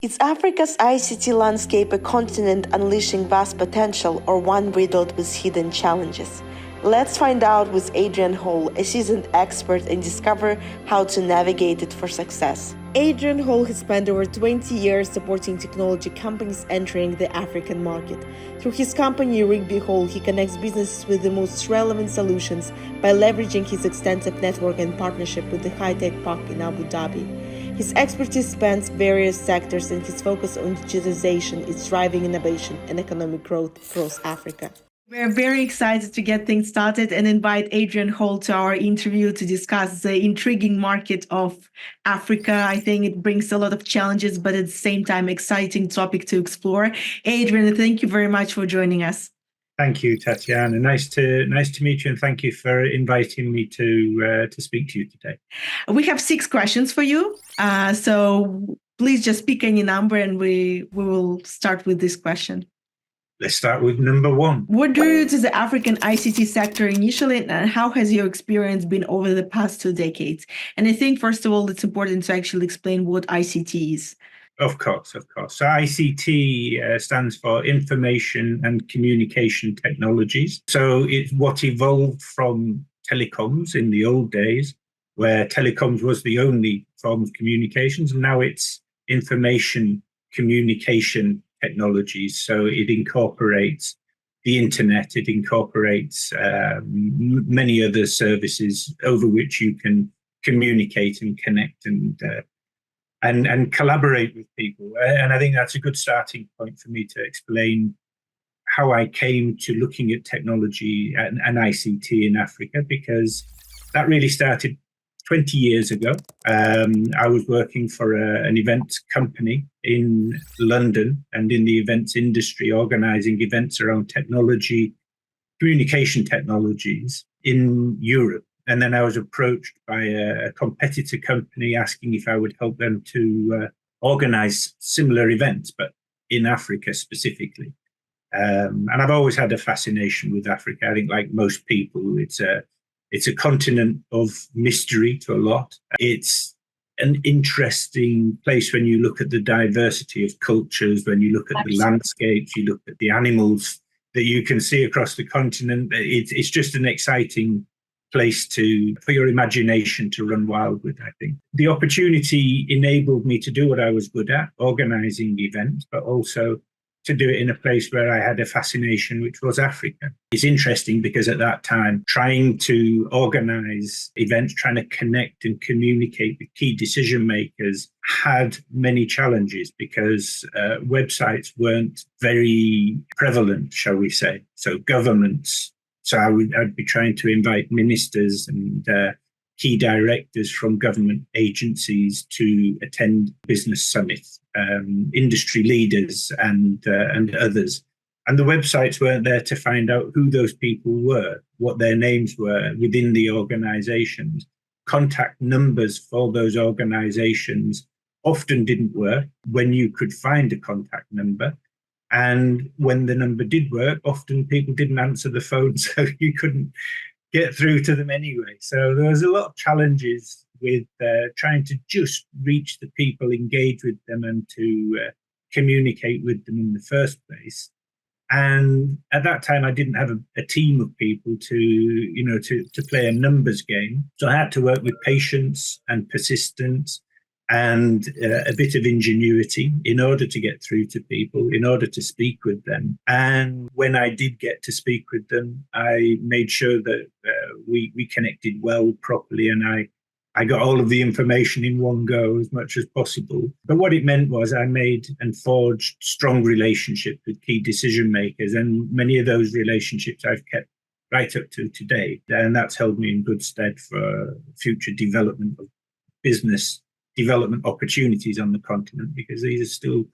Is Africa's ICT landscape a continent unleashing vast potential or one riddled with hidden challenges? Let's find out with Adrian Hall, a seasoned expert, and discover how to navigate it for success. Adrian Hall has spent over 20 years supporting technology companies entering the African market. Through his company, RigbyHall, he connects businesses with the most relevant solutions by leveraging his extensive network and partnership with the high-tech park in Abu Dhabi. His expertise spans various sectors, and his focus on digitization is driving innovation and economic growth across Africa. We're very excited to get things started and invite Adrian Hall to our interview to discuss the intriguing market of Africa. I think it brings a lot of challenges, but at the same time, exciting topic to explore. Adrian, thank you very much for joining us. Thank you, Tatiana. Nice to meet you, and thank you for inviting me to speak to you today. We have 6 questions for you, so please just pick any number, and we will start with this question. Let's start with number 1. What drew you to the African ICT sector initially, and how has your experience been over the past 2 decades? And I think, first of all, it's important to actually explain what ICT is. Of course. So ICT stands for Information and Communication Technologies. So it's what evolved from telecoms in the old days, where telecoms was the only form of communications, and now it's information communication technologies. So it incorporates the internet, it incorporates many other services over which you can communicate and connect and collaborate with people. And I think that's a good starting point for me to explain how I came to looking at technology and ICT in Africa, because that really started 20 years ago. I was working for an events company in London and in the events industry, organizing events around technology, communication technologies in Europe. And then I was approached by a competitor company asking if I would help them to organize similar events, but in Africa specifically. And I've always had a fascination with Africa. I think, like most people, it's a continent of mystery to a lot. It's an interesting place when you look at the diversity of cultures, when you look at the landscapes, you look at the animals that you can see across the continent. It's just an exciting place for your imagination to run wild with, I think. The opportunity enabled me to do what I was good at, organizing events, but also to do it in a place where I had a fascination, which was Africa. It's interesting because at that time, trying to organize events, trying to connect and communicate with key decision makers had many challenges because websites weren't very prevalent, shall we say. So governments, I'd be trying to invite ministers and key directors from government agencies to attend business summits, industry leaders and others. And the websites weren't there to find out who those people were, what their names were within the organizations. Contact numbers for those organizations often didn't work when you could find a contact number. And when the number did work, often people didn't answer the phone, so you couldn't get through to them anyway. So there was a lot of challenges with trying to just reach the people, engage with them, and to communicate with them in the first place. And at that time, I didn't have a team of people to play a numbers game. So I had to work with patience and persistence and a bit of ingenuity in order to get through to people, in order to speak with them. And when I did get to speak with them, I made sure that we connected well, properly, and I got all of the information in one go as much as possible. But what it meant was I made and forged strong relationships with key decision makers, and many of those relationships I've kept right up to today. And that's held me in good stead for future development of business development opportunities on the continent, because these are still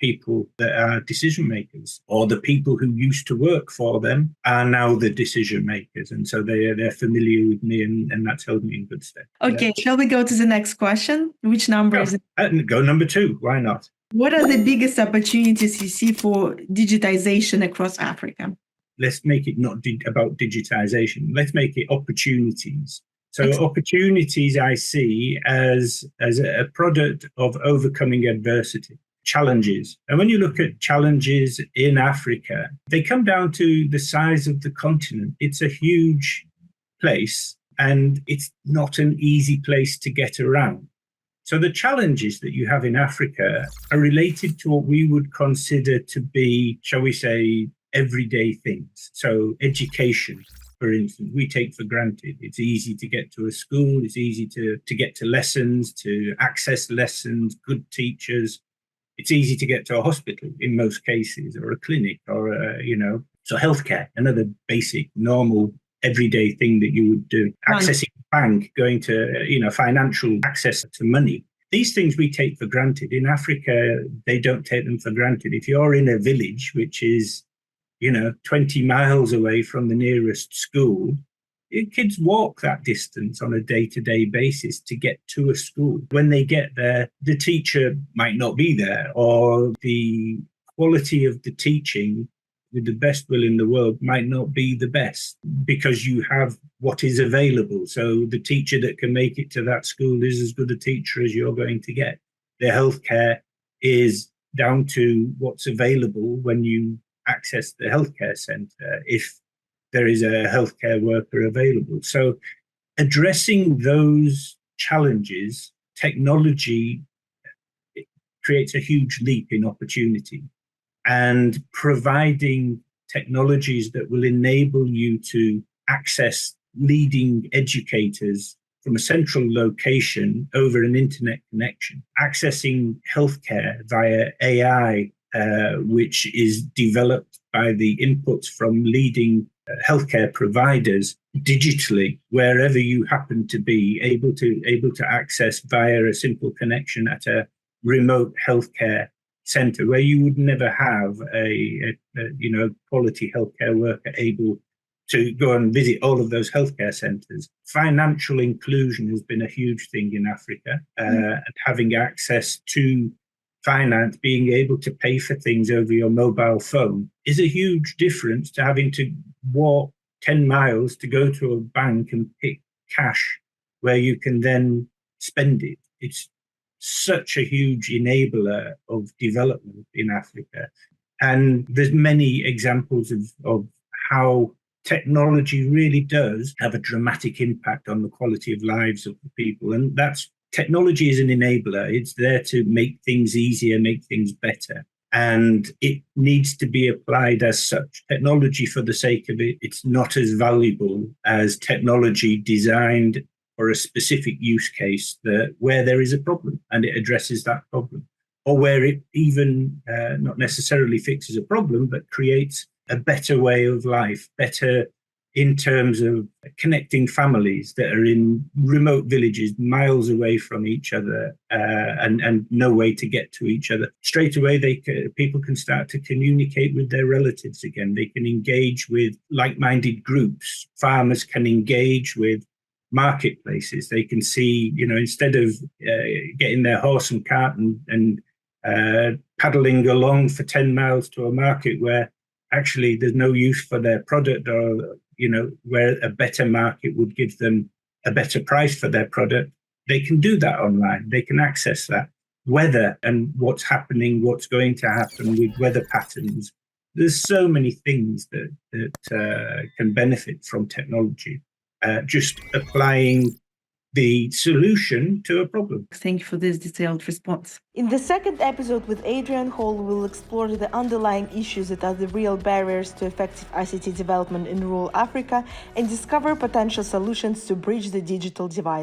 people that are decision makers, or the people who used to work for them are now the decision makers, and so they're familiar with me, and that's held me in good stead. Okay, shall we go to the next question? Which number is it? Go number 2. Why not? What are the biggest opportunities you see for digitization across Africa? Let's make it not about digitization. Let's make it opportunities. So opportunities I see as a product of overcoming adversity. challenges. And when you look at challenges in Africa, they come down to the size of the continent. It's a huge place, and it's not an easy place to get around. So the challenges that you have in Africa are related to what we would consider to be, shall we say, everyday things. So education, for instance, we take for granted. It's easy to get to a school. It's easy to get to lessons, to access lessons, good teachers. It's easy to get to a hospital in most cases, or a clinic, or, so healthcare, another basic, normal, everyday thing that you would do. Accessing a bank, going to, financial access to money. These things we take for granted. In Africa, they don't take them for granted. If you're in a village, which is, 20 miles away from the nearest school, kids walk that distance on a day-to-day basis to get to a school. When they get there, the teacher might not be there, or the quality of the teaching, with the best will in the world, might not be the best, because you have what is available. So the teacher that can make it to that school is as good a teacher as you're going to get. The healthcare is down to what's available when you access the healthcare centre, if there is a healthcare worker available. So addressing those challenges, technology creates a huge leap in opportunity, and providing technologies that will enable you to access leading educators from a central location over an internet connection, accessing healthcare via AI, which is developed by the inputs from leading healthcare providers digitally, wherever you happen to be, able to access via a simple connection at a remote healthcare center, where you would never have a quality healthcare worker able to go and visit all of those healthcare centers. Financial inclusion has been a huge thing in Africa, and having access to finance, being able to pay for things over your mobile phone, is a huge difference to having to walk 10 miles to go to a bank and pick cash where you can then spend it. It's such a huge enabler of development in Africa. And there's many examples of how technology really does have a dramatic impact on the quality of lives of the people. And technology is an enabler. It's there to make things easier, make things better. And it needs to be applied as such. Technology for the sake of it, it's not as valuable as technology designed for a specific use case where there is a problem and it addresses that problem, or where it even not necessarily fixes a problem, but creates a better way of life, better in terms of connecting families that are in remote villages, miles away from each other, and no way to get to each other. Straight away, people can start to communicate with their relatives again. They can engage with like-minded groups. Farmers can engage with marketplaces. They can see, instead of getting their horse and cart and paddling along for 10 miles to a market where actually there's no use for their product, or where a better market would give them a better price for their product, they can do that online. They can access that. Weather and what's happening, what's going to happen with weather patterns. There's so many things that can benefit from technology. Just applying the solution to a problem. Thank you for this detailed response. In the second episode with Adrian Hall, we'll explore the underlying issues that are the real barriers to effective ICT development in rural Africa and discover potential solutions to bridge the digital divide.